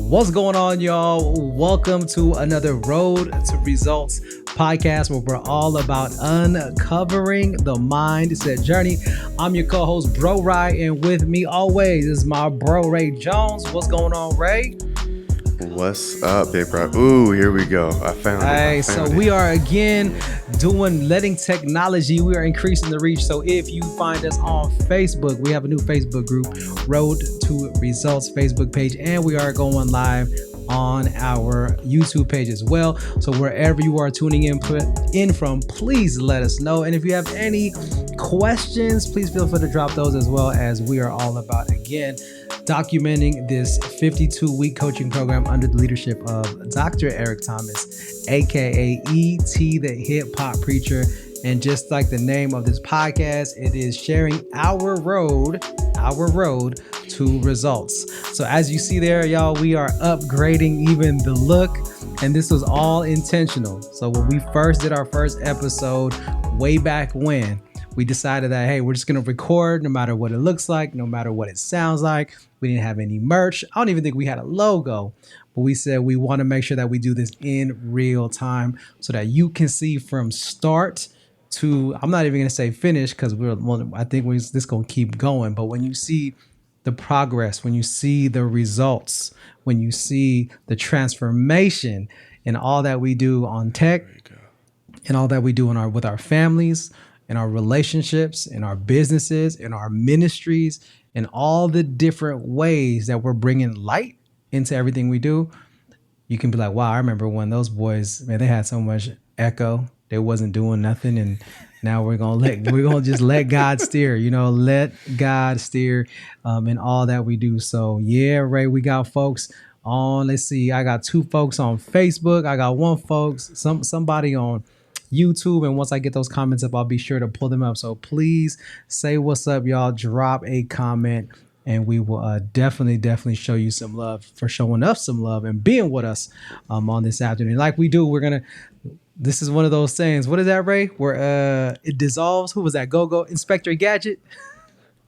What's going on, y'all? Welcome to another Road to Results podcast where we're all about uncovering the mindset journey. I'm your co-host, Bro Rhy, and with me always is my bro, Ray Jones. What's going on, Ray? What's up, big bro? Ooh, here we go. I found it. So we are again letting technology, we are increasing the reach. So if you find us on Facebook, we have a new Facebook group, Road to Results Facebook page, and we are going live on our YouTube page as well. So wherever you are tuning in from, please let us know. And if you have any questions, please feel free to drop those as well, as we are all about, again, documenting this 52-week coaching program under the leadership of Dr. Eric Thomas, aka E.T. the Hip Hop Preacher. And just like the name of this podcast, it is sharing our road to results. So as you see there, y'all, we are upgrading even the look, and this was all intentional. So when we first did our first episode way back when, we decided that, hey, we're just going to record no matter what it looks like, no matter what it sounds like. We didn't have any merch. I don't even think we had a logo, but we said we want to make sure that we do this in real time so that you can see from start to, I'm not even going to say finish, because I think this going to keep going. But when you see the progress, when you see the results, when you see the transformation in all that we do on tech and all that we do with our families, in our relationships, in our businesses, in our ministries, in all the different ways that we're bringing light into everything we do, you can be like, wow, I remember when those boys, man, they had so much echo. They wasn't doing nothing. And now we're going to just let God steer, let God steer in all that we do. So yeah, Ray, we got folks on, let's see, I got 2 folks on Facebook. I got 1 folks, somebody on YouTube, and once I get those comments up, I'll be sure to pull them up. So please say what's up, y'all. Drop a comment, and we will definitely show you some love for showing us some love and being with us on this afternoon. Like we do, this is one of those things. What is that, Ray? Where it dissolves. Who was that? Go Inspector Gadget.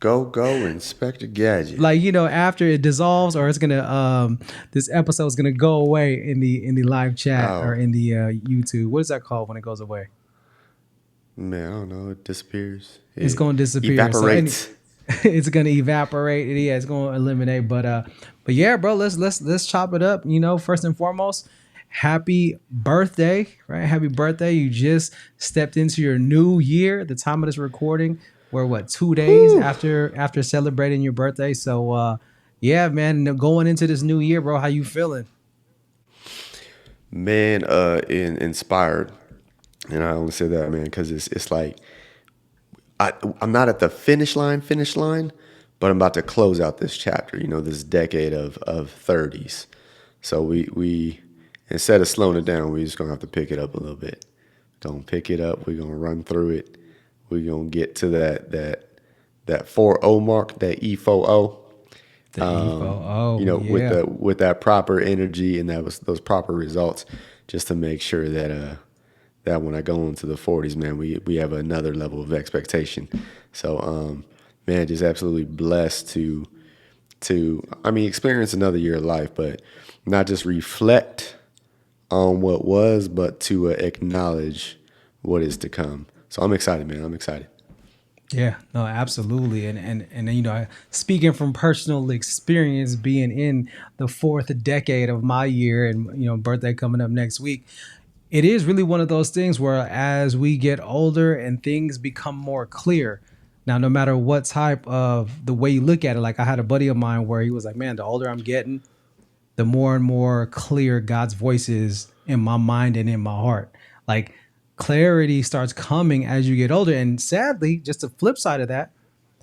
Go Inspector Gadget. Like, after it dissolves, or it's gonna this episode is gonna go away in the live chat or in the YouTube. What is that called when it goes away? Man, I don't know. It disappears. It's gonna disappear. Evaporates. So it's gonna evaporate. Yeah, it's gonna eliminate. But yeah, bro, let's chop it up. First and foremost, happy birthday, right? Happy birthday. You just stepped into your new year. The time of this recording, we're 2 days after celebrating your birthday. So yeah, man, going into this new year, bro, how you feeling? Man, inspired. And I only say that, man, because it's like I'm not at the finish line, but I'm about to close out this chapter, this decade of 30s. So we instead of slowing it down, we're just gonna have to pick it up a little bit. Gonna pick it up, we're gonna run through it. We're going to get to that 4-0 mark, that E4-0. The E4-0, yeah. with that proper energy and those proper results, just to make sure that when I go into the 40s, man, we have another level of expectation. So, man, just absolutely blessed to experience another year of life, but not just reflect on what was, but to acknowledge what is to come. So I'm excited, man. I'm excited. Yeah, no, absolutely. And speaking from personal experience, being in the 4th decade of my year and, birthday coming up next week, it is really one of those things where as we get older and things become more clear. Now, no matter what type of the way you look at it, like I had a buddy of mine where he was like, man, the older I'm getting, the more and more clear God's voice is in my mind and in my heart. Like, clarity starts coming as you get older. And sadly, just the flip side of that,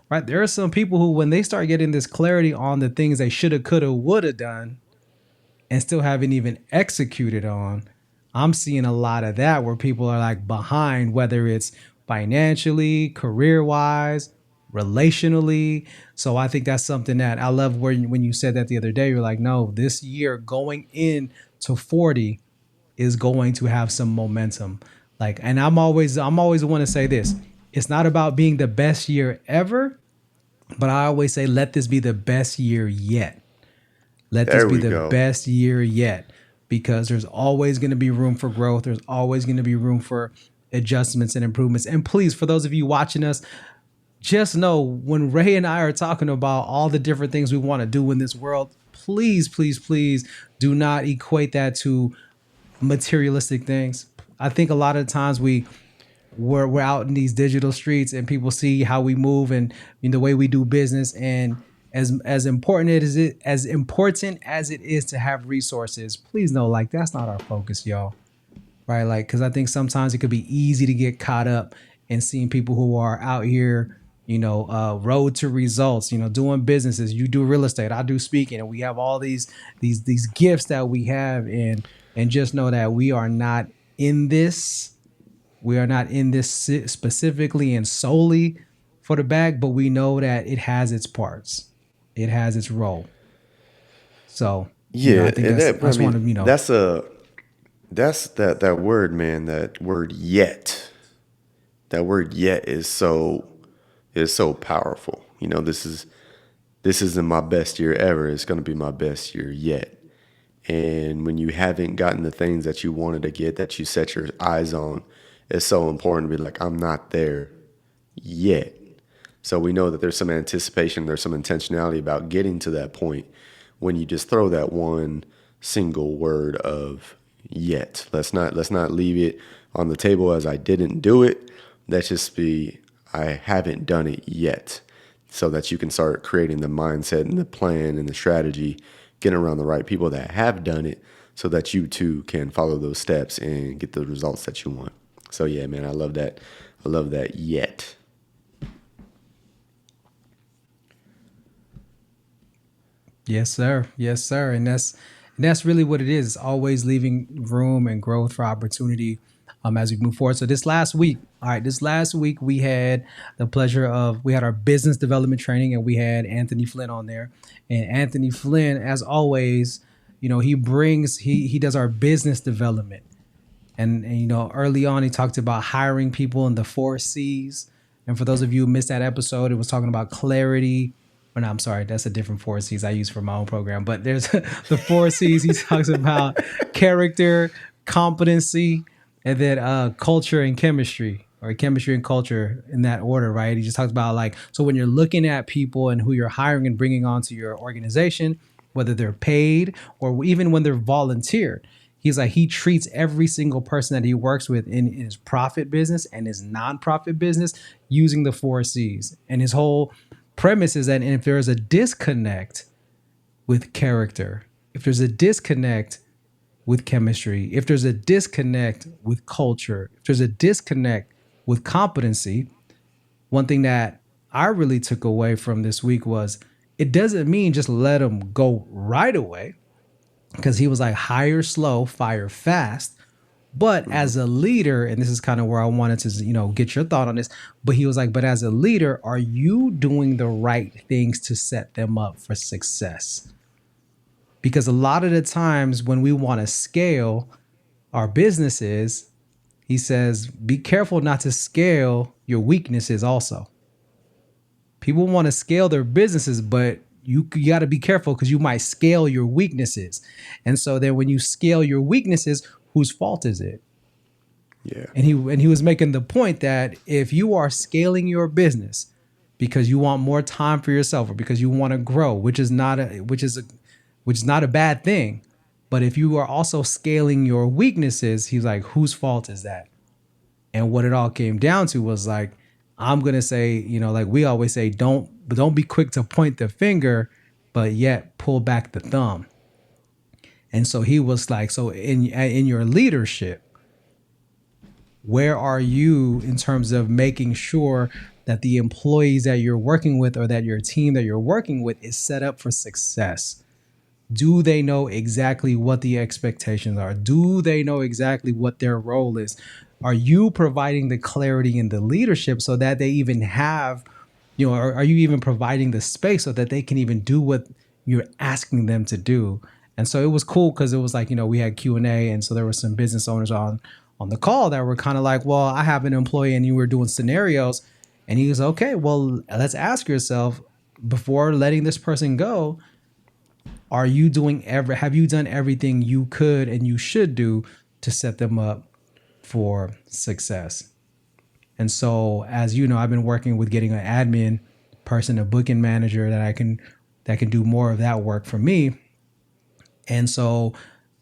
right? There are some people who, when they start getting this clarity on the things they shoulda, coulda, woulda done and still haven't even executed on, I'm seeing a lot of that where people are like behind, whether it's financially, career-wise, relationally. So I think that's something that I love when you said that the other day, you're like, no, this year going into 40 is going to have some momentum. Like, and I'm always want to say this. It's not about being the best year ever, but I always say, let this be the best year yet. Let this There be we the go. best year yet, because there's always going to be room for growth. There's always going to be room for adjustments and improvements. And please, for those of you watching us, just know when Ray and I are talking about all the different things we want to do in this world, please, please, please do not equate that to materialistic things. I think a lot of times we're out in these digital streets and people see how we move and the way we do business, and as important as it is to have resources, please know, like, that's not our focus, y'all. Right? Like, because I think sometimes it could be easy to get caught up in seeing people who are out here, road to results, doing businesses. You do real estate, I do speaking, and we have all these gifts that we have, and just know that we are not in this. We are not in this specifically and solely for the bag, but we know that it has its parts. It has its role. So, I Yeah, think and that's, that I I just want mean to. that's that word, man. That word yet. That word yet is so powerful. This isn't my best year ever. It's going to be my best year yet. And when you haven't gotten the things that you wanted to get, that you set your eyes on, it's so important to be like, I'm not there yet. So we know that there's some anticipation, there's some intentionality about getting to that point when you just throw that one single word of yet. Let's not leave it on the table as I didn't do it. Let's just be I haven't done it yet. So that you can start creating the mindset and the plan and the strategy, getting around the right people that have done it so that you too can follow those steps and get the results that you want. So yeah, man, I love that. I love that yet. Yes, sir. Yes, sir. And that's really what it is. It's always leaving room and growth for opportunity as we move forward. So this last week we had the pleasure of we had our business development training, and we had Anthony Flynn on there. And Anthony Flynn, as always, he does our business development. And early on he talked about hiring people in the 4 C's. And for those of you who missed that episode, it was talking about clarity. Or no, I'm sorry, that's a different 4 C's I use for my own program. But there's the 4 C's. He talks about character, competency, and then culture and chemistry, or chemistry and culture, in that order, right? He just talks about, like, so when you're looking at people and who you're hiring and bringing onto your organization, whether they're paid or even when they're volunteered, he's like, he treats every single person that he works with in his profit business and his nonprofit business using the 4 C's. And his whole premise is that if there's a disconnect with character, if there's a disconnect with chemistry, if there's a disconnect with culture, if there's a disconnect with competency, one thing that I really took away from this week was it doesn't mean just let them go right away, because he was like, hire slow, fire fast. But as a leader, and this is kind of where I wanted to, get your thought on this, but he was like, but as a leader, are you doing the right things to set them up for success? Because a lot of the times when we want to scale our businesses, he says, be careful not to scale your weaknesses also. People want to scale their businesses, but you got to be careful because you might scale your weaknesses. And so then when you scale your weaknesses, whose fault is it? Yeah. And he was making the point that if you are scaling your business because you want more time for yourself or because you want to grow, which is not a bad thing, but if you are also scaling your weaknesses, he's like, whose fault is that? And what it all came down to was like, I'm gonna say, like we always say, don't be quick to point the finger, but yet pull back the thumb. And so he was like, so in your leadership, where are you in terms of making sure that the employees that you're working with or that your team that you're working with is set up for success? Do they know exactly what the expectations are? Do they know exactly what their role is? Are you providing the clarity in the leadership so that they even have, are you even providing the space so that they can even do what you're asking them to do? And so it was cool because it was like, we had Q&A. And so there were some business owners on the call that were kind of like, well, I have an employee and you were doing scenarios. And he was, okay, well, let's ask yourself, before letting this person go, Have you done everything you could and you should do to set them up for success? And so, as you know, I've been working with getting an admin person, a booking manager that can do more of that work for me. And so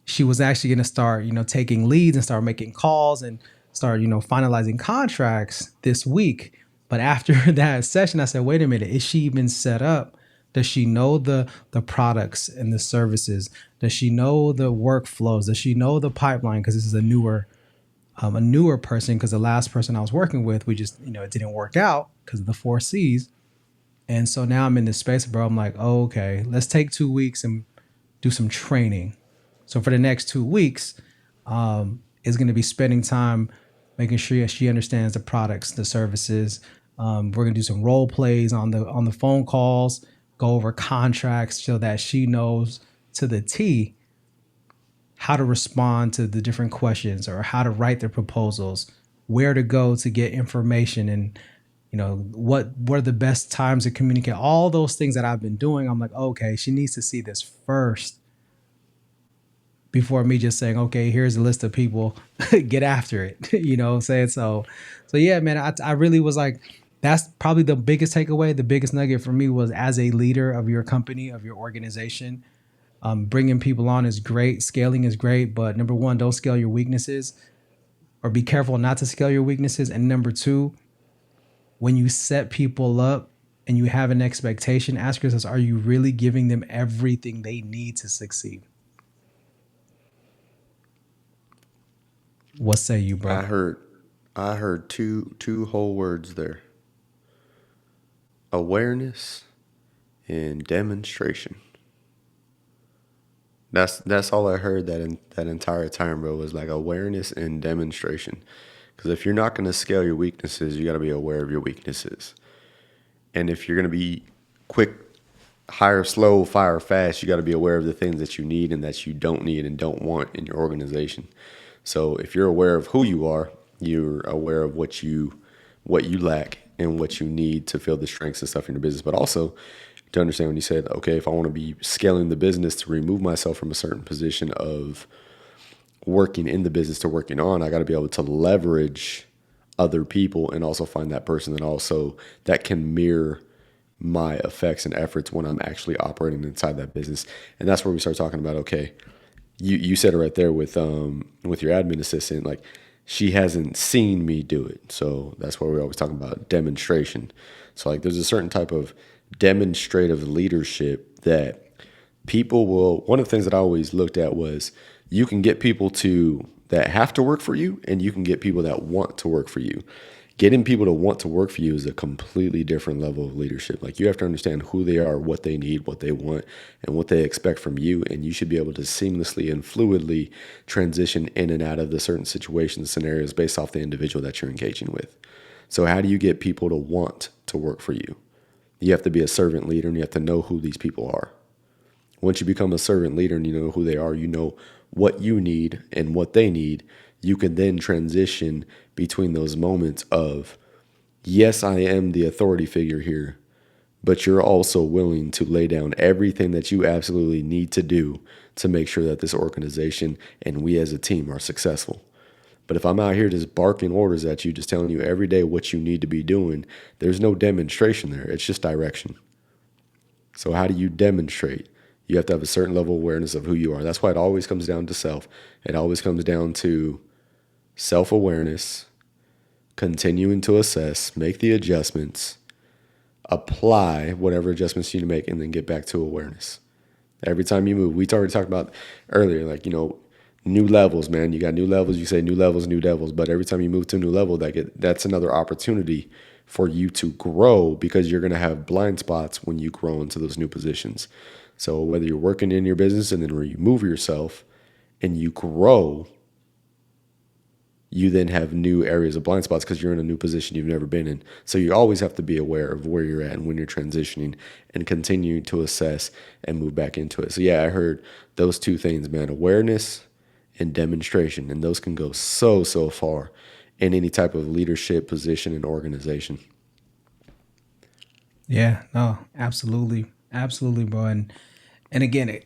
she was actually going to start, taking leads and start making calls and start, finalizing contracts this week. But after that session, I said, wait a minute, is she even set up? Does she know the products and the services? Does she know the workflows? Does she know the pipeline? Because this is a newer person. Because the last person I was working with, we just, it didn't work out because of the 4 C's. And so now I'm in this space, bro. I'm like, oh, okay, let's take 2 weeks and do some training. So for the next 2 weeks, is going to be spending time making sure she understands the products, the services. We're going to do some role plays on the phone calls, go over contracts so that she knows to the T how to respond to the different questions or how to write their proposals, where to go to get information, and what are the best times to communicate. All those things that I've been doing, I'm like, okay, she needs to see this first before me just saying, okay, here's a list of people, get after it. You know what I'm saying? So yeah, man, I really was like, that's probably the biggest takeaway. The biggest nugget for me was, as a leader of your company, of your organization, bringing people on is great. Scaling is great. But number one, don't scale your weaknesses, or be careful not to scale your weaknesses. And number two, when you set people up and you have an expectation, ask yourself, are you really giving them everything they need to succeed? What say you, bro? I heard two whole words there: awareness and demonstration. That's all I heard that entire time, bro, was like awareness and demonstration. Because if you're not going to scale your weaknesses, you got to be aware of your weaknesses. And if you're going to be quick, hire slow, fire fast, you got to be aware of the things that you need and that you don't need and don't want in your organization. So if you're aware of who you are, you're aware of what you lack and what you need to fill the strengths and stuff in your business. But also to understand when you said, okay, if I want to be scaling the business to remove myself from a certain position of working in the business to working on, I got to be able to leverage other people and also find that person that can mirror my effects and efforts when I'm actually operating inside that business. And that's where we start talking about, okay, you said it right there with your admin assistant, like, she hasn't seen me do it. So that's why we're always talking about demonstration. So like, there's a certain type of demonstrative leadership that people will. One of the things that I always looked at was, you can get people that have to work for you, and you can get people that want to work for you. Getting people to want to work for you is a completely different level of leadership. Like, you have to understand who they are, what they need, what they want, and what they expect from you. And you should be able to seamlessly and fluidly transition in and out of the certain situations, scenarios based off the individual that you're engaging with. So how do you get people to want to work for you? You have to be a servant leader, and you have to know who these people are. Once you become a servant leader and you know who they are, you know what you need and what they need, you can then transition between those moments of, yes, I am the authority figure here, but you're also willing to lay down everything that you absolutely need to do to make sure that this organization and we as a team are successful. But if I'm out here just barking orders at you, just telling you every day what you need to be doing, there's no demonstration there. It's just direction. So how do you demonstrate? You have to have a certain level of awareness of who you are. That's why it always comes down to self. It always comes down to self-awareness, continuing to assess, make the adjustments, apply whatever adjustments you need to make, and then get back to awareness. Every time you move, we already talked about earlier, like, new levels, man. You got new levels. You say new levels, new devils. But every time you move to a new level, that's another opportunity for you to grow, because you're going to have blind spots when you grow into those new positions. So whether you're working in your business and then where you move yourself and you grow, you then have new areas of blind spots because you're in a new position you've never been in. So you always have to be aware of where you're at and when you're transitioning, and continue to assess and move back into it. So yeah, I heard those two things, man: awareness and demonstration. And those can go so far in any type of leadership position and organization. Yeah, no, absolutely. Absolutely, bro. And again,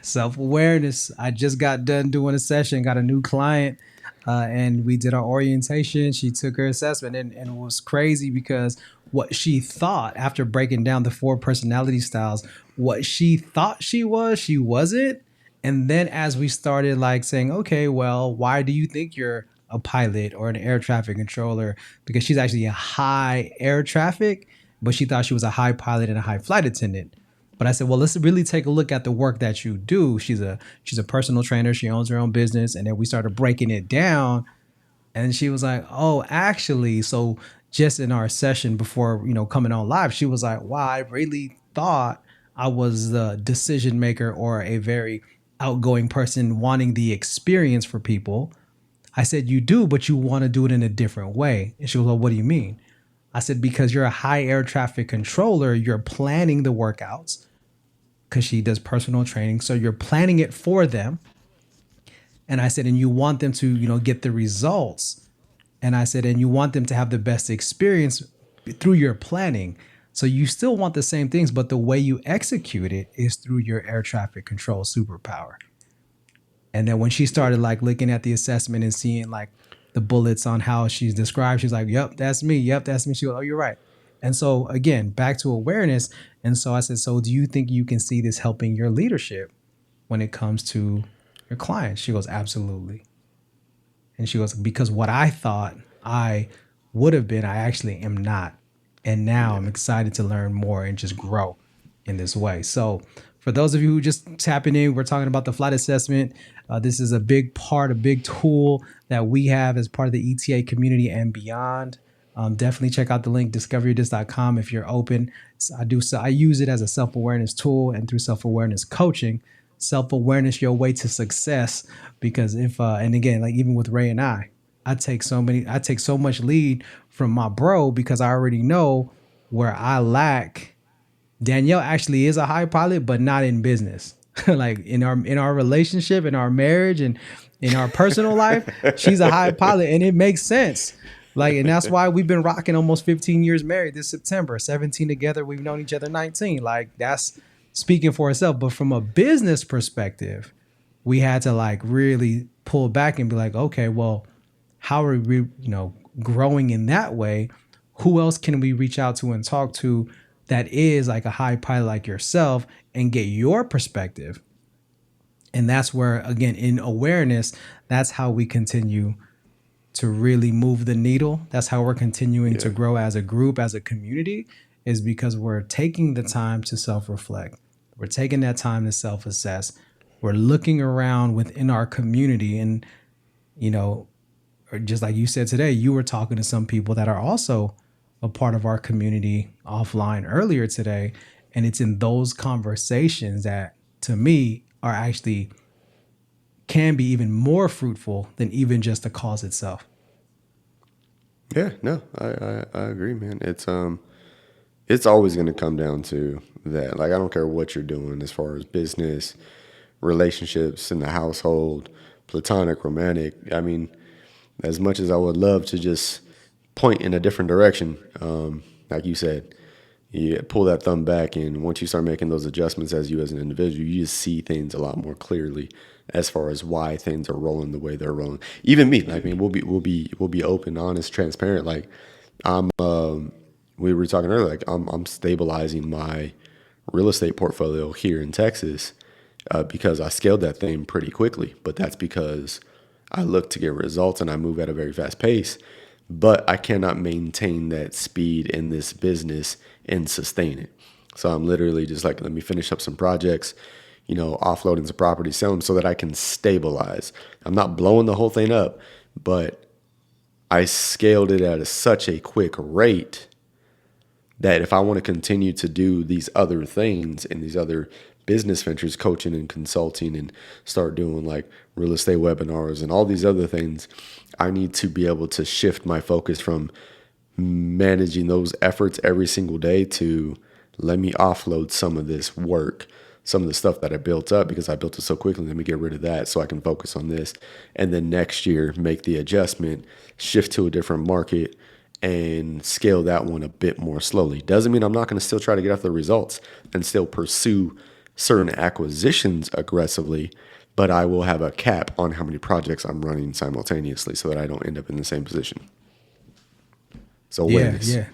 self-awareness. I just got done doing a session, got a new client, and we did our orientation. She took her assessment, and it was crazy because what she thought after breaking down the 4 personality styles, what she thought she wasn't. And then as we started like saying, okay, well, why do you think you're a pilot or an air traffic controller? Because she's actually a high air traffic, but she thought she was a high pilot and a high flight attendant. But I said, well, let's really take a look at the work that you do. She's a personal trainer. She owns her own business. And then we started breaking it down. And she was like, oh, actually, so just in our session before, coming on live, she was like, wow, I really thought I was the decision maker or a very outgoing person wanting the experience for people. I said, you do, but you want to do it in a different way. And she was like, what do you mean? I said, because you're a high air traffic controller, you're planning the workouts because she does personal training. So you're planning it for them. And I said, and you want them to, get the results. And I said, and you want them to have the best experience through your planning. So you still want the same things, but the way you execute it is through your air traffic control superpower. And then when she started like looking at the assessment and seeing like the bullets on how she's described, she's like, yep, that's me. Yep, that's me. She goes, oh, you're right. And so again, back to awareness. And so I said, so do you think you can see this helping your leadership when it comes to your clients? She goes, absolutely. And she goes, because what I thought I would have been, I actually am not. And now I'm excited to learn more and just grow in this way. So for those of you who just tapping in, we're talking about the flight assessment. This is a big part, a big tool that we have as part of the ETA community and beyond. Definitely check out the link, discoverythis.com if you're open. I use it as a self-awareness tool and through self-awareness coaching. Self-awareness, your way to success. Because and again, like even with Ray and I take so much lead from my bro because I already know where I lack. Danielle actually is a high pilot, but not in business. Like in our relationship, in our marriage, and in our personal life, she's a high pilot, and it makes sense. Like, and that's why we've been rocking almost 15 years married this September, 17 together. We've known each other 19. Like that's speaking for itself. But from a business perspective, we had to like really pull back and be like, okay, well, how are we, growing in that way? Who else can we reach out to and talk to that is like a high pilot like yourself and get your perspective? And that's where, again, in awareness, that's how we continue to really move the needle. That's how we're continuing to grow as a group, as a community, is because we're taking the time to self-reflect. We're taking that time to self-assess. We're looking around within our community and, or just like you said today, you were talking to some people that are also a part of our community offline earlier today. And it's in those conversations that, to me, are actually can be even more fruitful than even just the cause itself. Yeah, no, I agree, man. It's always going to come down to that. Like, I don't care what you're doing as far as business, relationships in the household, platonic, romantic. I mean, as much as I would love to just point in a different direction, like you said, you pull that thumb back, and once you start making those adjustments as you as an individual, you just see things a lot more clearly as far as why things are rolling the way they're rolling. Even me, I mean, we'll be open, honest, transparent. Like we were talking earlier, like I'm stabilizing my real estate portfolio here in Texas because I scaled that thing pretty quickly. But that's because I look to get results and I move at a very fast pace. But I cannot maintain that speed in this business and sustain it. So I'm literally just like, let me finish up some projects, offloading some properties, sell them so that I can stabilize. I'm not blowing the whole thing up, but I scaled it at such a quick rate that if I want to continue to do these other things and these other business ventures, coaching and consulting, and start doing like real estate webinars and all these other things, I need to be able to shift my focus from managing those efforts every single day to let me offload some of this work, some of the stuff that I built up because I built it so quickly. Let me get rid of that so I can focus on this. And then next year, make the adjustment, shift to a different market, and scale that one a bit more slowly. Doesn't mean I'm not going to still try to get after the results and still pursue certain acquisitions aggressively, but I will have a cap on how many projects I'm running simultaneously so that I don't end up in the same position. So Yeah, awareness. yeah,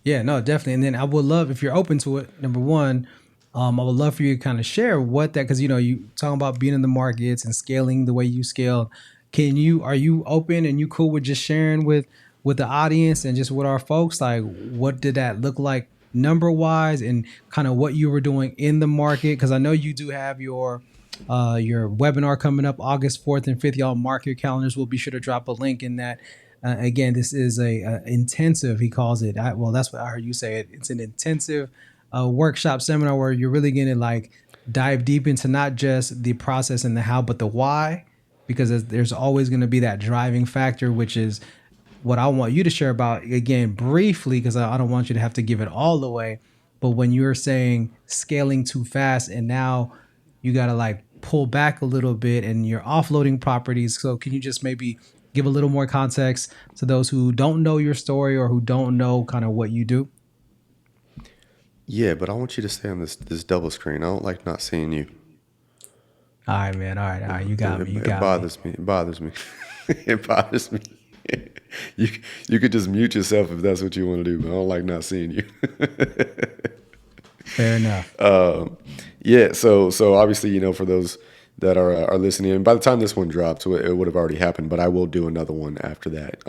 yeah. No, definitely. And then I would love if you're open to it. Number one, I would love for you to kind of share what that because you talking about being in the markets and scaling the way you scaled. Are you open and you cool with just sharing with the audience and just with our folks like what did that look like number wise and kind of what you were doing in the market? Because I know you do have your webinar coming up August 4th and 5th. Y'all mark your calendars. We'll be sure to drop a link in that. Again, this is a intensive. He calls it. Well, that's what I heard you say. It's an intensive workshop seminar where you're really going to like dive deep into not just the process and the how, but the why, because there's always going to be that driving factor, which is what I want you to share about again briefly, because I don't want you to have to give it all away. But when you're saying scaling too fast and now you got to like pull back a little bit and you're offloading properties. So can you just maybe give a little more context to those who don't know your story or who don't know kind of what you do? Yeah, but I want you to stay on this double screen. I don't like not seeing you. All right, man. All right. All right. You got me. You It got me. bothers me. It bothers me. It bothers me. You you could just mute yourself if that's what you want to do, but I don't like not seeing you. Fair enough. Yeah, so obviously, for those that are listening, and by the time this one drops, it would have already happened. But I will do another one after that.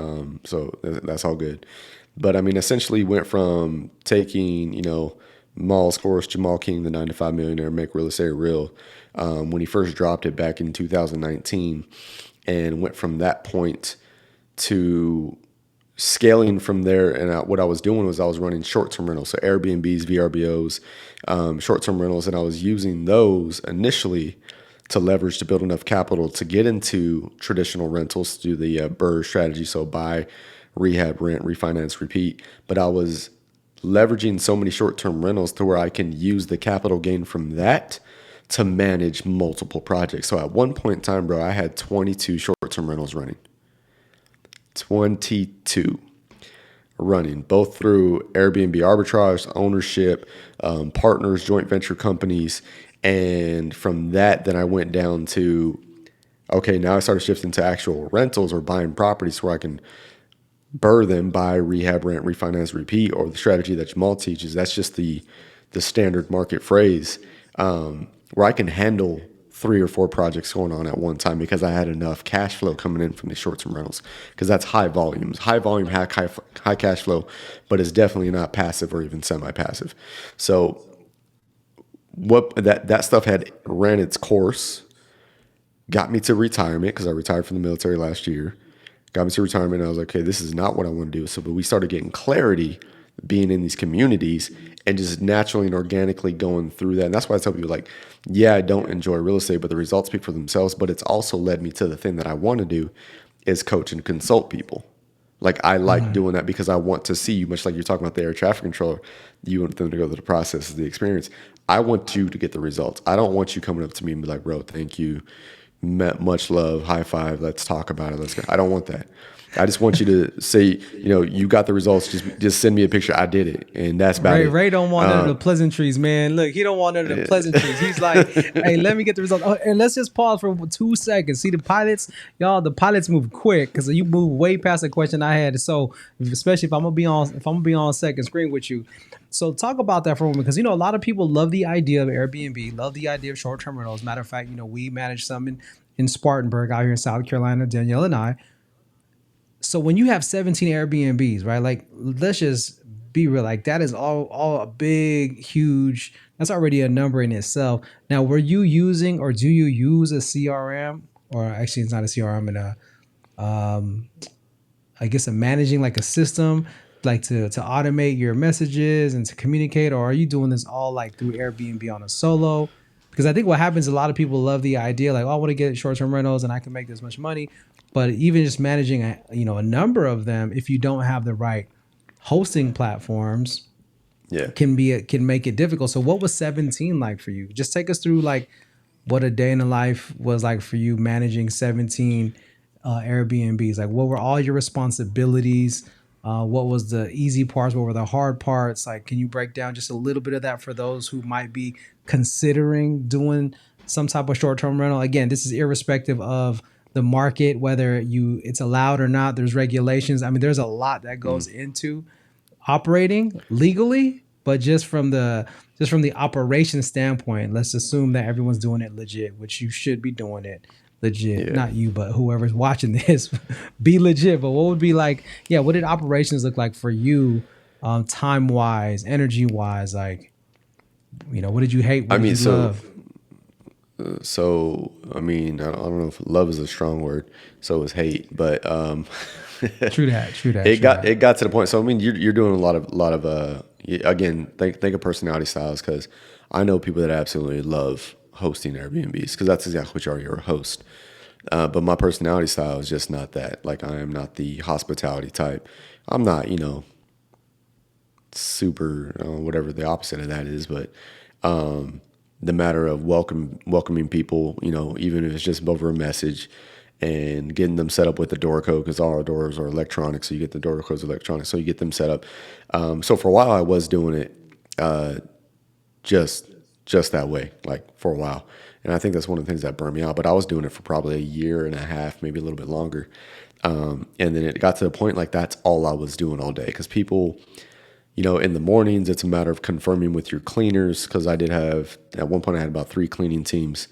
So that's all good. But I mean, essentially, went from taking Mal's course, Jamal King, the 9 to 5 Millionaire, Make Real Estate Real, when he first dropped it back in 2019, and went from that point to scaling from there. And what I was doing was I was running short-term rentals, so Airbnbs, VRBOs, short-term rentals, and I was using those initially to leverage to build enough capital to get into traditional rentals, to do the BRRRR strategy, so buy, rehab, rent, refinance, repeat. But I was leveraging so many short-term rentals to where I can use the capital gain from that to manage multiple projects. So at one point in time, bro, I had 22 short-term rentals running. 22 running, both through Airbnb arbitrage, ownership, partners, joint venture companies. And from that, then I went down to, okay, now I started shifting to actual rentals or buying properties where I can BRRRR them, buy, rehab, rent, refinance, repeat, or the strategy that Jamal teaches. That's just the standard market phrase, where I can handle 3 or 4 projects going on at one time because I had enough cash flow coming in from the short-term rentals, because that's high volumes, high volume, high cash flow, but it's definitely not passive or even semi-passive. So what that stuff had ran its course, got me to retirement because I retired from the military last year. Got me to retirement, and I was like, okay, this is not what I want to do. So, but we started getting clarity being in these communities and just naturally and organically going through that. And that's why I tell people, like, yeah, I don't enjoy real estate, but the results speak for themselves. But it's also led me to the thing that I want to do is coach and consult people. Like, I like doing that because I want to see you, much like you're talking about the air traffic controller. You want them to go through the process, the experience. I want you to get the results. I don't want you coming up to me and be like, bro, thank you. Much love, high five, let's talk about it. Let's go. I don't want that. I just want you to say, you got the results. Just send me a picture. I did it, and that's about it. Ray don't want none of the pleasantries, man. Look, he don't want none of the pleasantries. He's like, hey, let me get the results. Oh, and let's just pause for 2 seconds. See the pilots, y'all. The pilots move quick because you move way past the question I had. So especially if I'm gonna be on second screen with you. So talk about that for a moment, because a lot of people love the idea of Airbnb, love the idea of short-term rentals. Matter of fact, we manage some in Spartanburg out here in South Carolina, Danielle and I. So when you have 17 Airbnbs, right? Like, let's just be real. Like, that is all a big, huge. That's already a number in itself. Now, were you using or do you use a CRM, or actually, it's not a CRM, and I guess a managing like a system, like to automate your messages and to communicate, or are you doing this all like through Airbnb on a solo? Because I think what happens, a lot of people love the idea, like, oh, I want to get short-term rentals and I can make this much money. But even just managing a number of them, if you don't have the right hosting platforms, Yeah. can make it difficult. So what was 17 like for you? Just take us through like what a day in the life was like for you managing 17 Airbnbs. Like, what were all your responsibilities? What was the easy parts? What were the hard parts? Like, can you break down just a little bit of that for those who might be considering doing some type of short-term rental? Again, this is irrespective of the market, whether it's allowed or not. There's regulations. I mean, there's a lot that goes into operating legally, but just from the operation standpoint, let's assume that everyone's doing it legit, which you should be doing it legit. Yeah. Not you, but whoever's watching this, be legit. But what would be like, yeah, what did operations look like for you, time wise, energy wise? Like, what did you hate? What did you love? I mean, I don't know if love is a strong word. So is hate, but True that. it got to the point. So I mean, you're doing a lot of again, think of personality styles, because I know people that absolutely love hosting Airbnbs, because that's exactly what you are. You're a host. But my personality style is just not that. Like, I am not the hospitality type. I'm not, super whatever the opposite of that is, but the matter of welcoming people, even if it's just over a message, and getting them set up with the door code, because all our doors are electronic, so you get the door codes electronic, so you get them set up. So for a while I was doing it just that way, like for a while, and I think that's one of the things that burned me out. But I was doing it for probably a year and a half, maybe a little bit longer, and then it got to the point like that's all I was doing all day, because people, in the mornings, it's a matter of confirming with your cleaners, because I did have, at one point I had about 3 cleaning teams,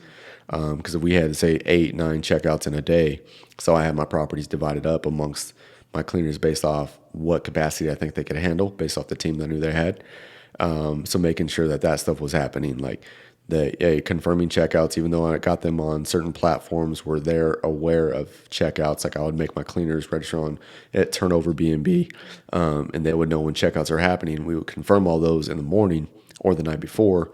because we had, say, 8, 9 checkouts in a day. So I had my properties divided up amongst my cleaners based off what capacity I think they could handle, based off the team that I knew they had. So making sure that stuff was happening, like confirming checkouts, even though I got them on certain platforms where they're aware of checkouts. Like, I would make my cleaners register on at Turnover B&B, and they would know when checkouts are happening. We would confirm all those in the morning or the night before,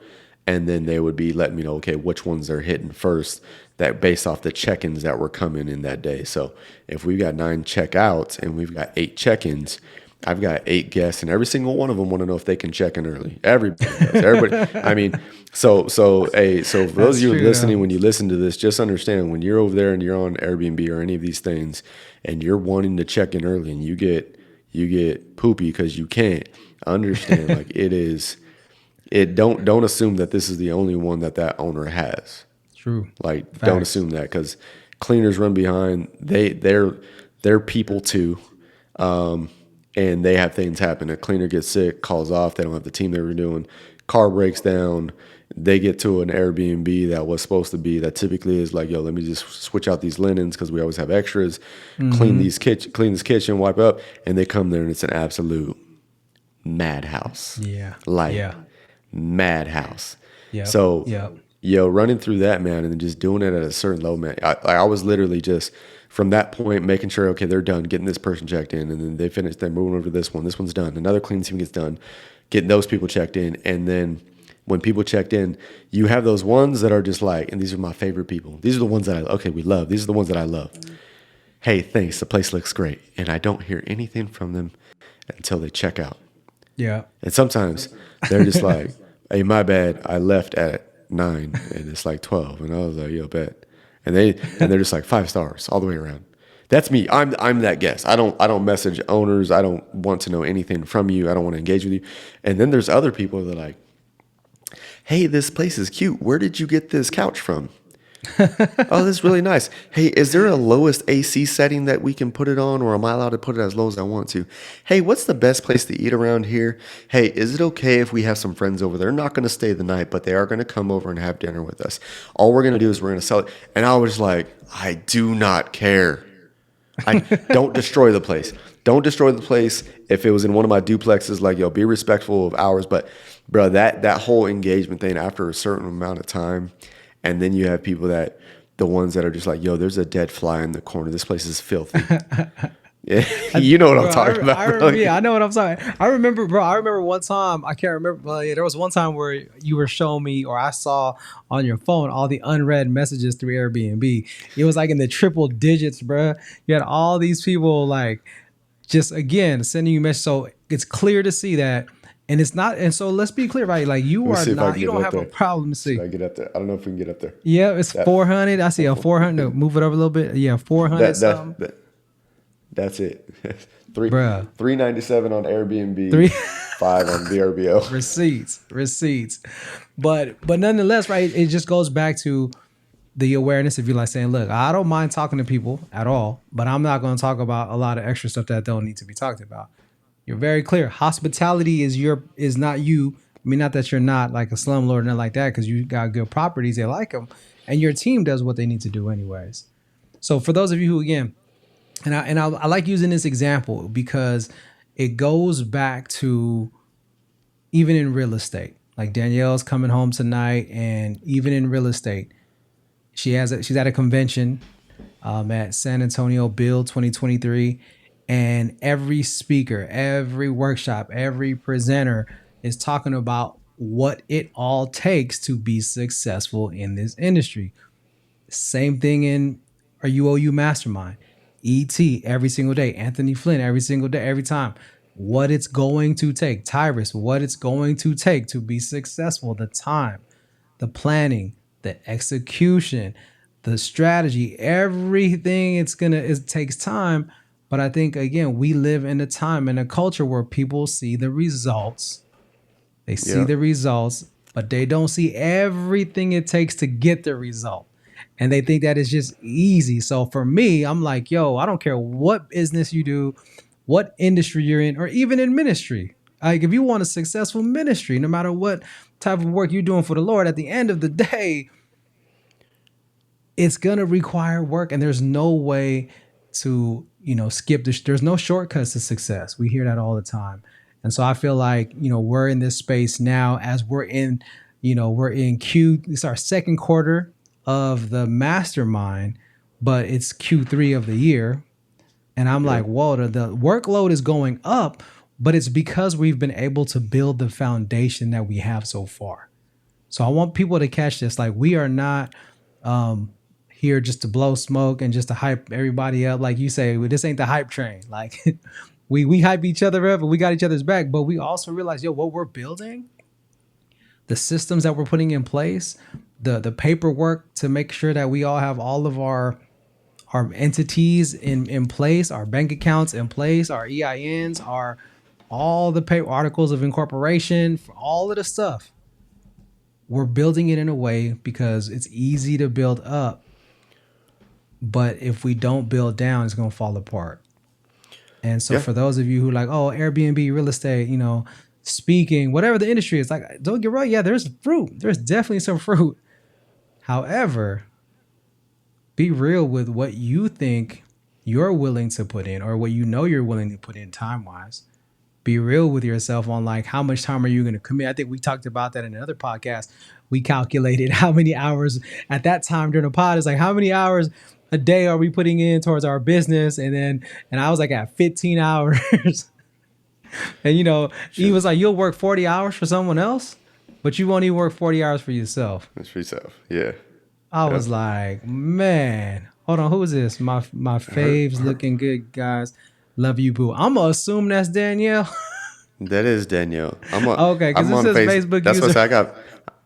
and then they would be letting me know, okay, which ones they're hitting first, that based off the check-ins that were coming in that day. So if we've got 9 checkouts and we've got 8 check-ins, I've got 8 guests, and every single one of them want to know if they can check in early. Everybody does. Everybody. I mean, so for those of you listening, when you listen to this, just understand, when you're over there and you're on Airbnb or any of these things, and you're wanting to check in early, and you get poopy because you can't understand. Like, don't assume that this is the only one that owner has. True. Like, Facts. Don't assume that, because cleaners run behind. They're people too. And they have things happen. A cleaner gets sick, calls off. They don't have the team they were doing. Car breaks down. They get to an Airbnb that was supposed to be, that typically is like, yo, let me just switch out these linens because we always have extras. Mm-hmm. Clean this kitchen, wipe up, and they come there and it's an absolute madhouse. Yeah. Madhouse. Yeah. So, running through that, man, and then just doing it at a certain level, man. I was literally just, from that point, making sure, okay, they're done, getting this person checked in, and then they finish, they're moving over to this one. This one's done. Another cleaning team gets done, getting those people checked in. And then when people checked in, you have those ones that are just like, and these are my favorite people. These are the ones that we love. These are the ones that I love. Hey, thanks. The place looks great. And I don't hear anything from them until they check out. Yeah. And sometimes they're just like, hey, my bad. I left at 9 and it's like 12. And I was like, yo, bet. And they're just like 5 stars all the way around. That's me. I'm that guest. I don't message owners. I don't want to know anything from you. I don't want to engage with you. And then there's other people that are like, hey, this place is cute. Where did you get this couch from? Oh, this is really nice. Hey, is there a lowest AC setting that we can put it on, or am I allowed to put it as low as I want to? Hey, what's the best place to eat around here? Hey, is it okay if we have some friends over? They're not going to stay the night, but they are going to come over and have dinner with us. All we're going to do is we're going to sell it. And I was like, I do not care. I don't destroy the place. Don't destroy the place. If it was in one of my duplexes, like, yo, be respectful of ours. But bro, that whole engagement thing after a certain amount of time, and then you have people the ones that are just like, yo, there's a dead fly in the corner. This place is filthy. Yeah, you know what I'm talking about. I know what I'm talking. I remember one time, I can't remember, but there was one time where you were showing me, or I saw on your phone, all the unread messages through Airbnb. It was like in the triple digits, bro. You had all these people like just, again, sending you messages. So it's clear to see that. And it's not, and so let's be clear, right? Like, you don't have a problem. See, I get up there. I don't know if we can get up there. Yeah, it's 400. I see a 400. No, move it over a little bit. Yeah, 400 something. That's it. Three bruh. 397 on Airbnb, Three 5 on VRBO. receipts. But nonetheless, right? It just goes back to the awareness of you like saying, look, I don't mind talking to people at all, but I'm not going to talk about a lot of extra stuff that don't need to be talked about. You're very clear. Hospitality is not you. I mean, not that you're not like a slumlord or nothing like that, because you got good properties, they like them, and your team does what they need to do anyways. So for those of you who, again, I like using this example because it goes back to even in real estate. Like Danielle's coming home tonight, and even in real estate, she's at a convention at San Antonio Build 2023, and every speaker, every workshop, every presenter is talking about what it all takes to be successful in this industry. Same thing in our UOU Mastermind. ET every single day. Anthony Flynn every single day, every time. What it's going to take. Tyrus, what it's going to take to be successful. The time, the planning, the execution, the strategy, everything it takes time. But I think, again, we live in a time and a culture where people see the results. They see Yeah. the results, but they don't see everything it takes to get the result. And they think that it's just easy. So for me, I'm like, yo, I don't care what business you do, what industry you're in, or even in ministry. Like if you want a successful ministry, no matter what type of work you're doing for the Lord, at the end of the day, it's gonna require work, and there's no way to skip this. There's no shortcuts to success. We hear that all the time, and so I feel like we're in this space now as we're in Q. It's our second quarter of the mastermind, but it's Q3 of the year, and I'm Yeah. like, whoa, the workload is going up, but it's because we've been able to build the foundation that we have so far. So I want people to catch this. Like we are not here just to blow smoke and just to hype everybody up. Like you say, well, this ain't the hype train. Like we hype each other up and we got each other's back, but we also realize, what we're building, the systems that we're putting in place, the paperwork to make sure that we all have all of our entities in place, our bank accounts in place, our EINs, all the paper articles of incorporation, for all of the stuff. We're building it in a way because it's easy to build up. But if we don't build down, it's going to fall apart. And so Yeah. for those of you who like, oh, Airbnb, real estate, speaking, whatever the industry is, like, don't get wrong. Yeah, there's fruit. There's definitely some fruit. However, be real with what you think you're willing to put in, or what you're willing to put in time-wise. Be real with yourself on like how much time are you going to commit. I think we talked about that in another podcast. We calculated how many hours at that time during the pod. It's like, how many hours a day are we putting in towards our business? And I was like at 15 hours. And he was like, you'll work 40 hours for someone else, but you won't even work 40 hours for yourself. That's for yourself. Yeah. I Yep. was like, man, hold on, who is this? My faves looking good, guys. Love you, boo. I'm gonna assume that's Danielle. That is Danielle. Okay, 'cause I'm it on says Facebook. Facebook That's what user.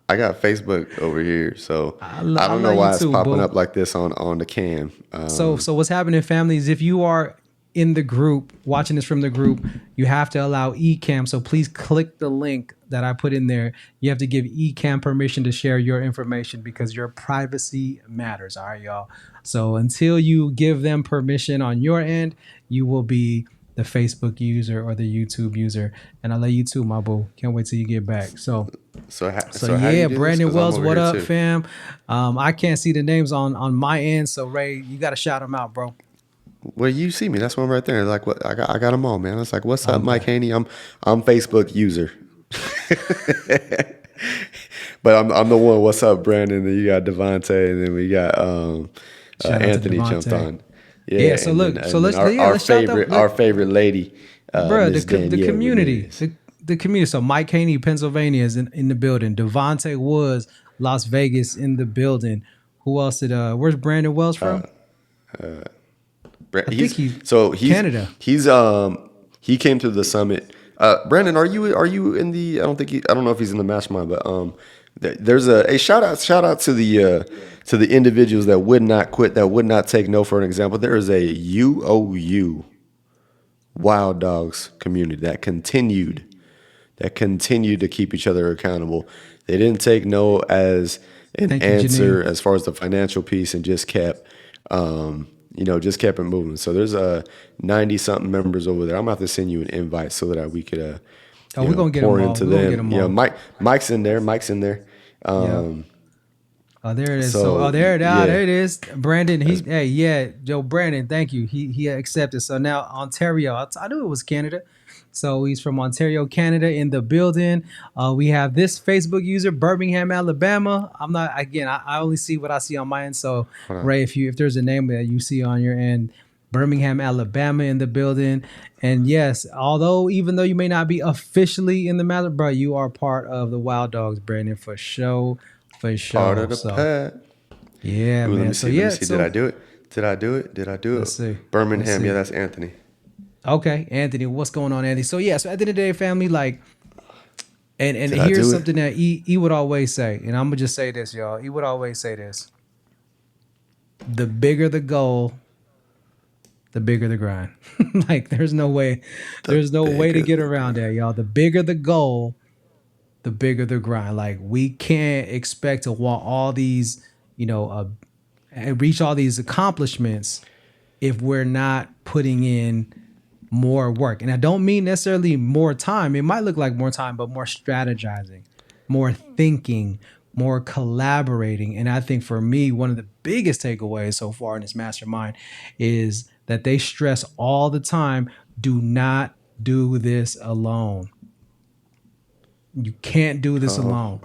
I got Facebook over here, so I I don't know love why you it's too, popping boo. up like this on the cam. So what's happening, families? If you are in the group, watching this from the group, you have to allow eCam. So please click the link that I put in there. You have to give eCam permission to share your information because your privacy matters. All right, y'all. So until you give them permission on your end, you will be the Facebook user or the YouTube user. And I'll let you too, my boo. Can't wait till you get back. So so how yeah, do you do this? Brandon 'Cause I'm Wells, over what here up, too. fam? I can't see the names on my end. So Ray, you got to shout them out, bro. Well, you see me. That's one right there. Like what I got them all, man. I was like, "What's up, Okay. Mike Haney?" I'm Facebook user, but I'm the one. What's up, Brandon? Then you got Devontae, and then we got Shout out to Anthony Devontae. jumped on. Yeah, so and look, then, so and then let's shout out- our favorite lady, Bruh, Miss the Danielle community, Ramirez. the community. So Mike Haney, Pennsylvania, is in the building. Devontae Woods, Las Vegas, in the building. Who else did? Where's Brandon Wells from? He's Canada. He came to the summit. Brandon, are you in the? I don't know if he's in the mastermind, but there's a shout out to the individuals that would not quit, that would not take no for an example. There is a UOU Wild Dogs community that continued to keep each other accountable. They didn't take no as an Thank you, Janine. answer as far as the financial piece and just kept, just kept it moving. So there's 90 something members over there. I'm about to send you an invite so that we could, Oh, we're gonna get pour them all. into We're gonna get them. them all. Mike's in there. Mike's in there. Yeah. Oh, there it is. So, There yeah. it is. Brandon, Joe Brandon, thank you. He accepted. So now Ontario, I knew it was Canada. So he's from Ontario, Canada in the building. We have this Facebook user, Birmingham, Alabama. I only see what I see on my end. So Ray, if there's a name that you see on your end, Birmingham, Alabama in the building. And yes, even though you may not be officially in the matter, bro, you are part of the Wild Dogs, Brandon, for sure. For sure. Part of the pack. Yeah, Ooh, man. let me see. Did I do it? Did I do it? Let's see. Birmingham. Yeah, that's Anthony. Okay, Anthony. What's going on, Anthony? So yeah, so at the end of the day, family, like, and Did I here's do it? something that he would always say, and I'm gonna just say this, y'all. He would always say this: the bigger the goal, the bigger the grind. Like, there's no way to get around that, y'all. The bigger the goal, the bigger the grind. Like, we can't expect to want all these, reach all these accomplishments if we're not putting in more work. And I don't mean necessarily more time. It might look like more time, but more strategizing, more thinking, more collaborating. And I think for me, one of the biggest takeaways so far in this mastermind is that they stress all the time, do not do this alone. You can't do this alone.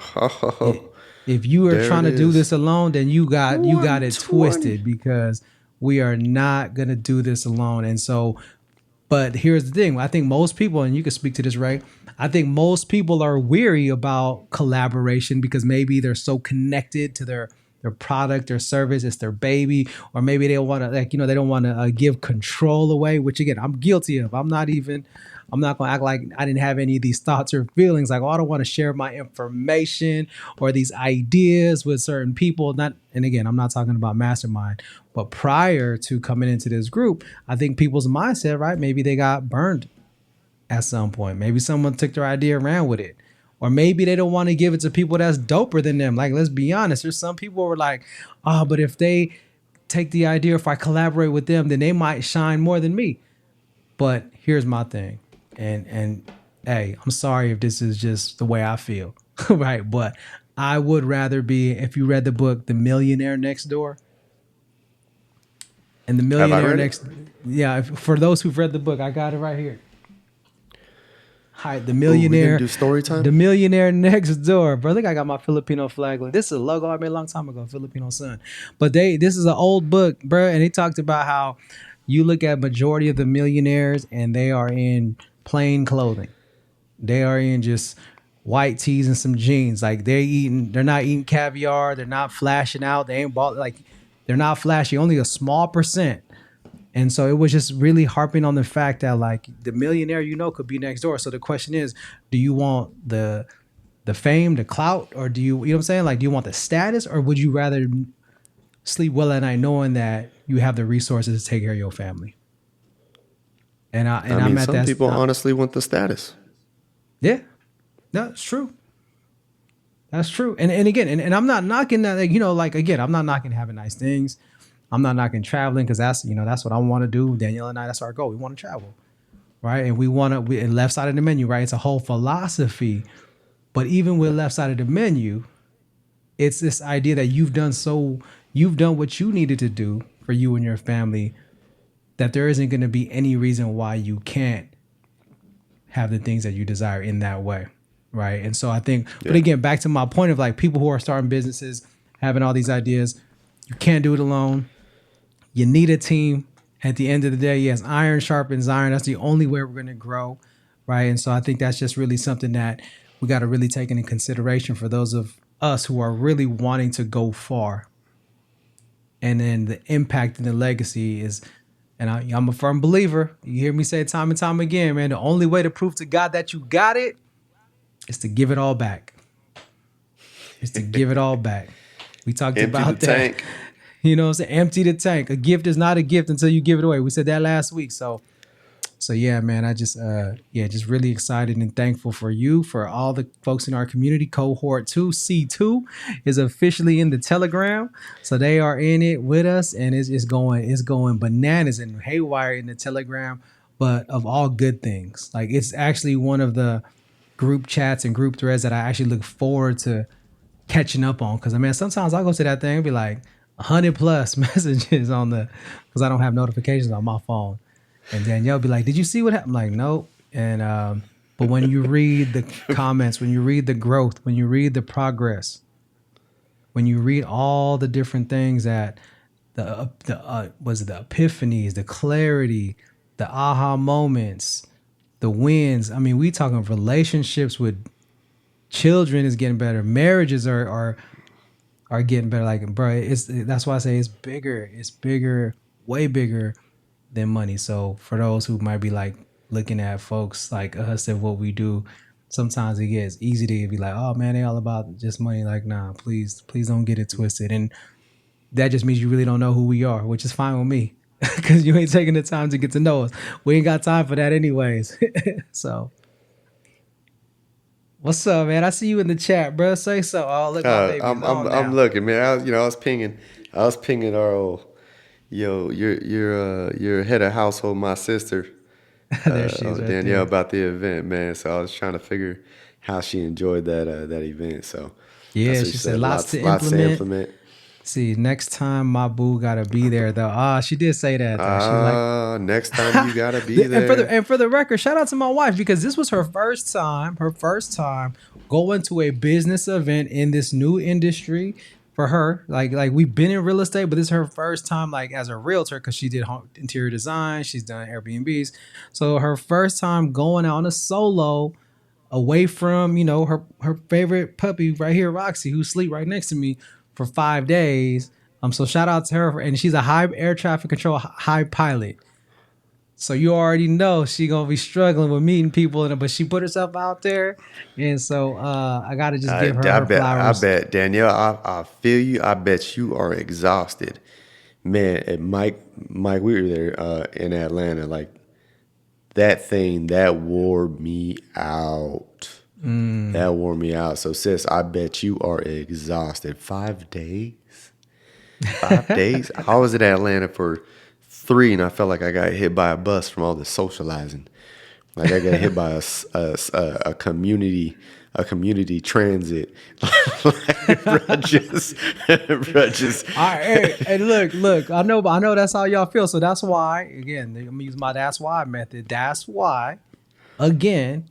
If you are trying to do this alone, then you got it twisted, because we are not going to do this alone. And so, but here's the thing. I think most people, and you can speak to this, right? I think most people are weary about collaboration because maybe they're so connected to their product or service, it's their baby, or maybe they want to, they don't want to give control away, which again, I'm guilty of. I'm not going to act like I didn't have any of these thoughts or feelings like, oh, I don't want to share my information or these ideas with certain people. And again, I'm not talking about mastermind, but prior to coming into this group, I think people's mindset, right? Maybe they got burned at some point. Maybe someone took their idea around with it. Or maybe they don't want to give it to people that's doper than them. Like, let's be honest. There's some people who are like, oh, but if they take the idea, if I collaborate with them, then they might shine more than me. But here's my thing. And hey, I'm sorry if this is just the way I feel, right? But I would rather be, if you read the book, The Millionaire Next Door. And The Millionaire Next, yeah, for those who've read the book, I got it right here. Hi, The Millionaire. We do story time? The Millionaire Next Door. Bro, I think I got my Filipino flag. This is a logo I made a long time ago, Filipino Sun. But this is an old book, bro, and he talked about how you look at majority of the millionaires and they are in plain clothing. They are in just white tees and some jeans. Like, they're not eating caviar. They're not flashing out. They ain't they're not flashy. Only a small percent. And so it was just really harping on the fact that, like, the millionaire, could be next door. So the question is, do you want the fame, the clout, or do you know what I'm saying? Like, do you want the status, or would you rather sleep well at night knowing that you have the resources to take care of your family? And I'm at some people honestly want the status. Yeah, no, it's true. That's true. And again, and I'm not knocking that, again, I'm not knocking having nice things. I'm not knocking traveling, because that's what I want to do. Danielle and I, that's our goal. We want to travel, right? And we left side of the menu, right? It's a whole philosophy. But even with left side of the menu, it's this idea that you've done what you needed to do for you and your family, that there isn't going to be any reason why you can't have the things that you desire in that way, right? And so I think, but again, back to my point of, like, people who are starting businesses, having all these ideas, you can't do it alone. You need a team. At the end of the day, yes, iron sharpens iron. That's the only way we're going to grow, right? And so I think that's just really something that we got to really take into consideration for those of us who are really wanting to go far. And then the impact and the legacy is, and I'm a firm believer. You hear me say it time and time again, man. The only way to prove to God that you got it is to give it all back. It's to give it all back. We talked about that. Tank. You know what I'm saying? Empty the tank. A gift is not a gift until you give it away. We said that last week. So So yeah, man, I just just really excited and thankful for you, for all the folks in our community. Cohort 2C2 is officially in the Telegram. So they are in it with us, and it's going bananas and haywire in the Telegram, but of all good things. Like, it's actually one of the group chats and group threads that I actually look forward to catching up on. Cause I mean, sometimes I'll go to that thing and be like 100 plus messages on cause I don't have notifications on my phone. And Danielle be like, did you see what happened? I'm like, nope. And, but when you read the comments, when you read the growth, when you read the progress, when you read all the different things that was it the epiphanies, the clarity, the aha moments, the wins. I mean, we talking relationships with children is getting better. Marriages are getting better. Like, bro, that's why I say it's bigger. It's bigger, way bigger than money. So for those who might be like looking at folks like us and what we do, sometimes it gets easy to be like, oh man, they all about just money. Like, nah, please don't get it twisted. And that just means you really don't know who we are, which is fine with me, because you ain't taking the time to get to know us. We ain't got time for that anyways. So what's up, man? I see you in the chat, bro. Say so. Oh, look, my baby's on now. I'm looking, man. I was pinging our old, you're head of household, my sister, There she is, right Danielle, there. about the event, man. So I was trying to figure how she enjoyed that event. So that's Yeah, what she she said said. lots to Lots to implement. implement. See, next time my boo gotta be there though. She did say that though. She was like, Next time you gotta be and for there. the record, shout out to my wife, because this was her first time going to a business event in this new industry for her. Like we've been in real estate, but this is her first time like as a realtor, because she did interior design, she's done Airbnbs. So her first time going out on a solo, away from her favorite puppy right here, Roxy, who sleep right next to me for 5 days. So shout out to her, and she's a high air traffic control high pilot. So you already know she gonna be struggling with meeting people, but she put herself out there, and so I gotta just give her her I flowers. bet Danielle, I feel you. I bet you are exhausted, man. And Mike, we were there in Atlanta. Like that wore me out. That wore me out. So sis, I bet you are exhausted. 5 days. 5 days. I was in Atlanta for 3, and I felt like I got hit by a bus from all the socializing. Like I got hit by a community transit. Like, bro, just All right, hey, look. I know that's how y'all feel. So that's why, again, I'm gonna use my that's why method. That's why, again,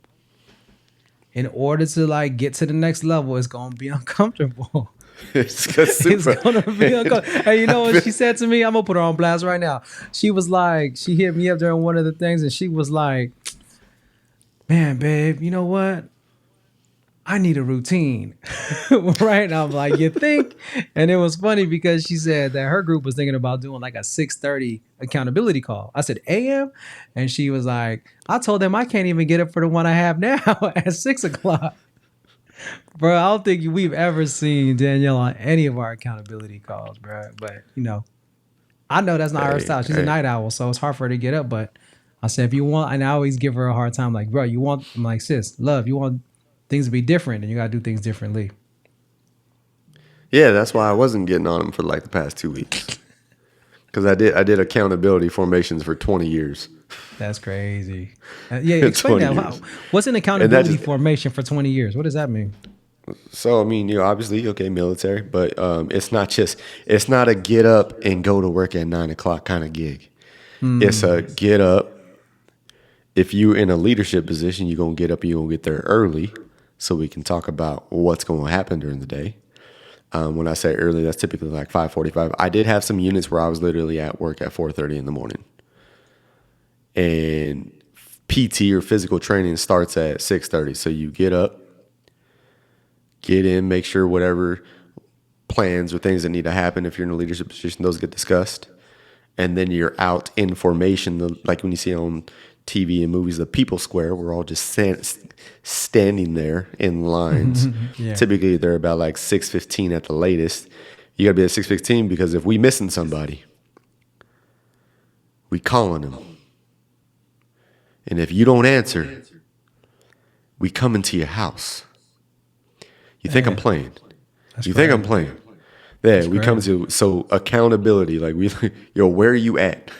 in order to like get to the next level, it's gonna be uncomfortable. it's It's super. gonna be uncomfortable. Hey, you know what she said to me? I'm gonna put her on blast right now. She was like, she hit me up during one of the things, and she was like, "Man, babe, you know what? I need a routine." Right? And I'm like, "You think?" And it was funny because she said that her group was thinking about doing like a 6:30 accountability call. I said AM, and she was like, "I told them I can't even get up for the one I have now at 6 o'clock." Bro, I don't think we've ever seen Danielle on any of our accountability calls, bro. But I know that's not her style. She's a night owl, so it's hard for her to get up. But I said, if you want, and I always give her a hard time, like, bro, I'm like, sis, love, you want things to be different, and you gotta do things differently. Yeah, that's why I wasn't getting on them for like the past 2 weeks. Because I did accountability formations for 20 years. That's crazy. Yeah, explain that. Years. What's an accountability formation for 20 years? What does that mean? So I mean, obviously, okay, military, but it's not a get up and go to work at 9 o'clock kind of gig. It's a get up. If you're in a leadership position, you're gonna get up and you're gonna get there early, so we can talk about what's going to happen during the day. When I say early, that's typically like 5:45. I did have some units where I was literally at work at 4:30 in the morning, and PT or physical training starts at 6:30. So you get up, get in, make sure whatever plans or things that need to happen if you're in a leadership position, those get discussed. And then you're out in formation, like when you see on TV and movies, the people square, we're all just standing there in lines. Yeah. Typically, they're about like 6:15 at the latest. You got to be at 6:15 because if we missing somebody, we calling them. And if you don't answer, we come into your house. You think I'm playing? You think I'm playing? Yeah, we come to, so accountability, like where are you at?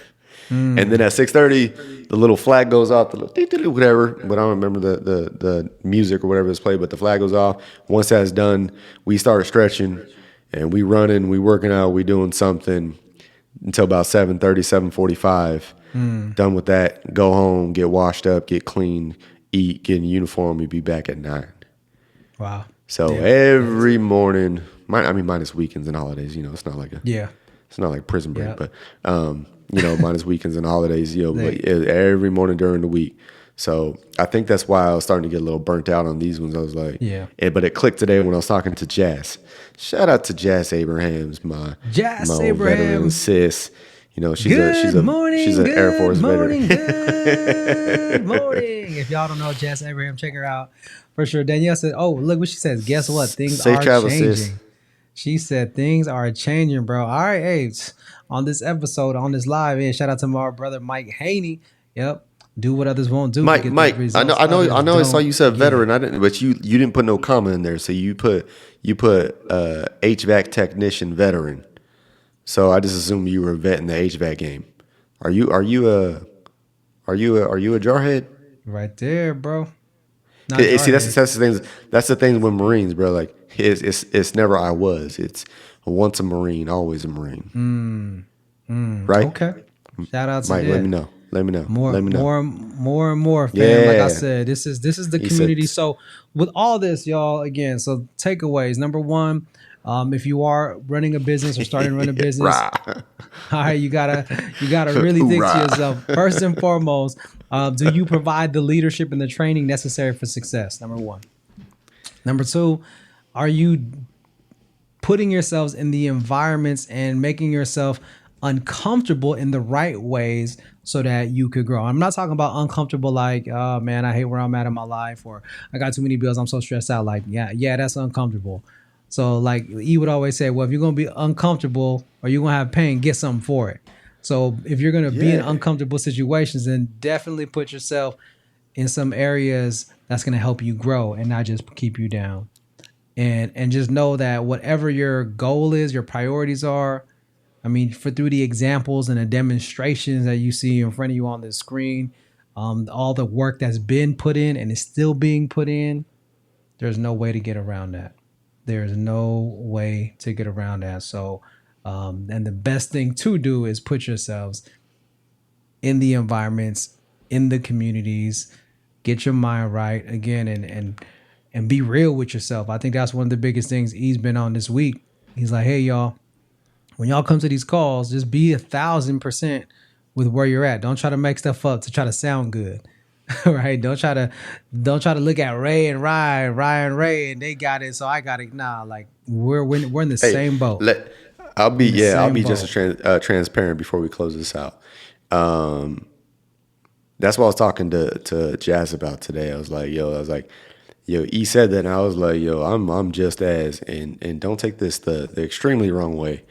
And then at 6:30, the little flag goes off, the little whatever, but I don't remember the music or whatever is played, but the flag goes off. Once that's done, we start stretching and we running, we working out, we doing something until about 7:30, 7:45. Done with that, go home, get washed up, get clean, eat, get in uniform, we be back at 9. Wow. So every morning, minus weekends and holidays, it's not like it's not like prison break, but minus weekends and holidays, but every morning during the week. So I think that's why I was starting to get a little burnt out on these ones. I was like, but it clicked today when I was talking to Jazz. Shout out to Jazz Abrahams, my veteran sis. She's an Air Force veteran. Good morning. If y'all don't know Jazz Abraham, check her out for sure. Danielle said, "Oh, look what she says. Guess what? Things are changing." Sis. She said things are changing, bro. All right, hey, on this episode, on this live, shout out to my brother Mike Haney. Yep. Do what others won't do. Mike, I know. I saw you said veteran. I didn't, but you didn't put no comma in there. So you put HVAC technician veteran. So I just assumed you were a vet in the HVAC game. Are you a jarhead? Right there, bro. See, that's the thing. That's the thing with Marines, bro. Like it's never I was. It's once a Marine, always a Marine. Right? Okay. Shout out to Mike. that. Let me know. More and more, fam. Yeah. Like I said, this is the community. So with all this, y'all, again, so takeaways. Number one, if you are running a business or starting to run a business, all right, you gotta really think to yourself. First and foremost, do you provide the leadership and the training necessary for success? Number one. Number two, are you putting yourselves in the environments and making yourself uncomfortable in the right ways so that you could grow? I'm not talking about uncomfortable like, oh man, I hate where I'm at in my life, or I got too many bills, I'm so stressed out. Like, yeah, that's uncomfortable. So like E would always say, well, if you're going to be uncomfortable or you're going to have pain, get something for it. So if you're going to be in uncomfortable situations, then definitely put yourself in some areas that's going to help you grow and not just keep you down. And just know that whatever your goal is, your priorities are, through the examples and the demonstrations that you see in front of you on the screen, all the work that's been put in and is still being put in, there's no way to get around that. There's no way to get around that. So, and the best thing to do is put yourselves in the environments, in the communities, get your mind right again, and be real with yourself. I think that's one of the biggest things he's been on this week. He's like, hey, y'all, when y'all come to these calls, just be 1,000% with where you're at. Don't try to make stuff up to try to sound good. Right? Don't try to look at Ray and Ray, and they got it, so I got it. Nah, like we're in the same boat. I'll be just transparent before we close this out. That's what I was talking to Jazz about today. I was like, yo, he said that, and I was like, yo, I'm just as, and don't take this the extremely wrong way,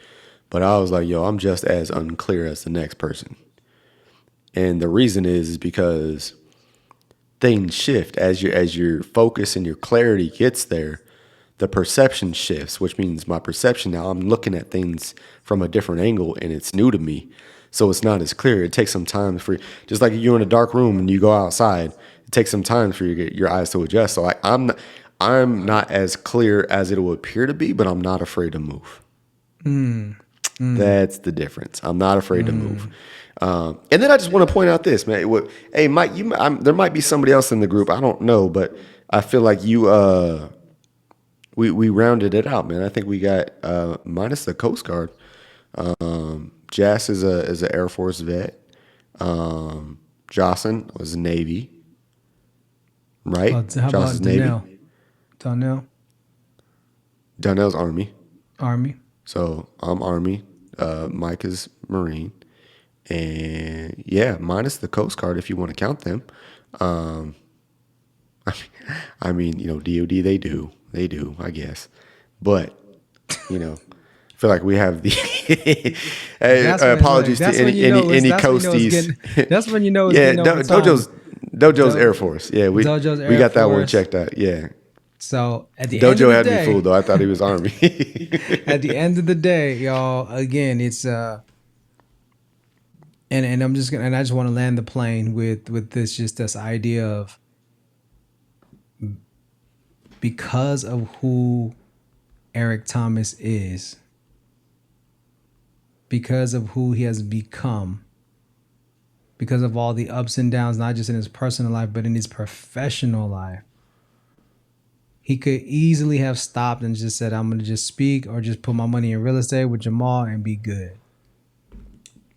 but I was like, yo, I'm just as unclear as the next person. And the reason is because things shift as your focus and your clarity gets there. The perception shifts, which means my perception now, I'm looking at things from a different angle, and it's new to me, so it's not as clear. It takes some time for, just like you're in a dark room and you go outside, it takes some time for your eyes to adjust. So I'm not as clear as it will appear to be, but I'm not afraid to move. That's the difference. I'm not afraid to move. And then I just want to point out this, man. Hey, Mike, there might be somebody else in the group. I don't know, but I feel like we rounded it out, man. I think we got minus the Coast Guard. Jas is an Air Force vet. Jocelyn was Navy, right? How about Danielle? Danielle's Army. So I'm Army. Mike is Marine. And minus the Coast Guard if you want to count them. DOD they do, I guess. But I feel like we have the apologies to any coasties. That's when you know. Dojo's Dojo's Air Force. Yeah, we Dojo's Air we got that one Force. checked out. Yeah. So at the end of Dojo the had day, me fooled though. I thought he was Army. at the end of the day, y'all, again, it's and I'm just gonna, and I just want to land the plane with this idea of, because of who Eric Thomas is, because of who he has become, because of all the ups and downs, not just in his personal life, but in his professional life. He could easily have stopped and just said, I'm going to just speak or just put my money in real estate with Jamal and be good.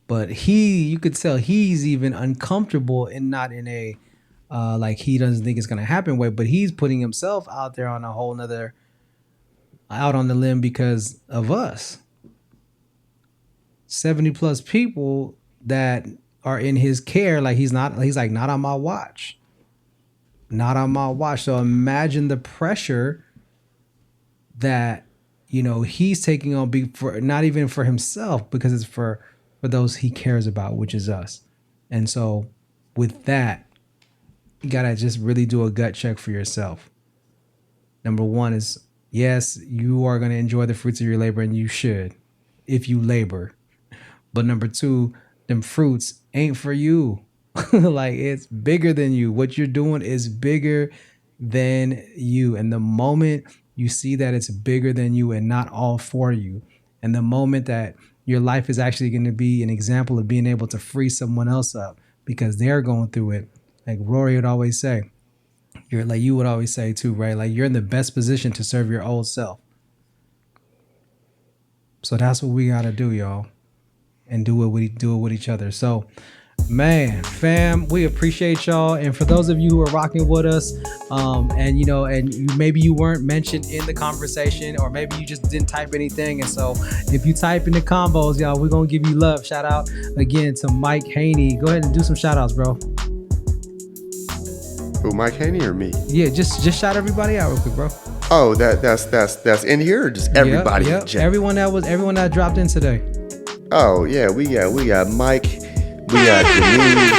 But you could tell he's even uncomfortable and not in a, like he doesn't think it's going to happen way, but he's putting himself out there on a whole nother, out on the limb because of us. 70 plus people that are in his care. Like he's like, not on my watch. Not on my watch. So imagine the pressure that, he's taking on, for not even for himself, because it's for those he cares about, which is us. And so with that, you got to just really do a gut check for yourself. Number one is, yes, you are going to enjoy the fruits of your labor, and you should if you labor. But number two, them fruits ain't for you. Like, it's bigger than you. What you're doing is bigger than you. And the moment you see that it's bigger than you and not all for you, and the moment that your life is actually going to be an example of being able to free someone else up because they're going through it, like Rory would always say, you would always say too, right? Like, you're in the best position to serve your old self. So that's what we got to do, y'all. And do it with each other. So, man, fam, we appreciate y'all. And for those of you who are rocking with us, maybe you weren't mentioned in the conversation, or maybe you just didn't type anything. And so if you type in the combos, y'all, we're going to give you love. Shout out again to Mike Haney. Go ahead and do some shout outs, bro. Who, Mike Haney or me? Yeah, just shout everybody out real quick, bro. Oh, that's in here, or just everybody? Yep. Everyone that dropped in today. Oh yeah, we got Mike, we got Janine.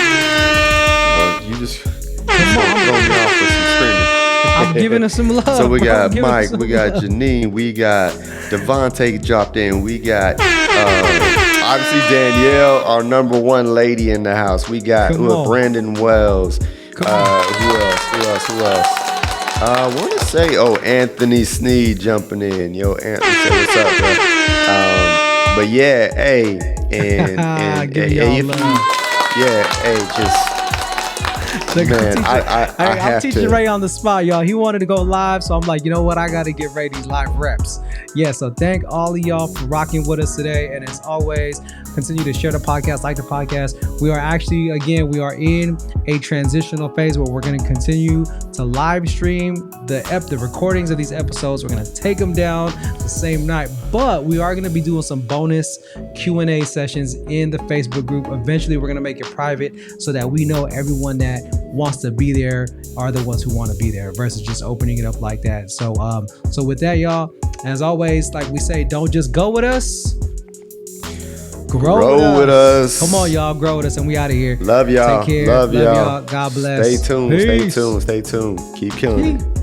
You just throw me off with some screaming. I'm giving us some love. So we got Mike, we got Janine, we got Devontae dropped in, we got obviously Danielle, our number one lady in the house. We got Brandon Wells. Who else? I want to say, Anthony Sneed jumping in. Yo, Anthony, say what's up, bro? But yeah, hey, and I'm teaching Ray on the spot, y'all. He wanted to go live, so I'm like, you know what? I got to get Ray these live reps. Yeah, so thank all of y'all for rocking with us today. And as always, continue to share the podcast, like the podcast. We are in a transitional phase where we're going to continue to live stream the recordings of these episodes. We're going to take them down the same night, but we are going to be doing some bonus Q&A sessions in the Facebook group. Eventually, we're going to make it private so that we know everyone that wants to be there are the ones who want to be there, versus just opening it up like that. So with that, y'all, as always, like we say, don't just go with us. Grow with us. Come on, y'all. Grow with us, and we out of here. Love y'all. Take care. Love y'all. God bless. Stay tuned. Peace. Stay tuned. Keep killing it.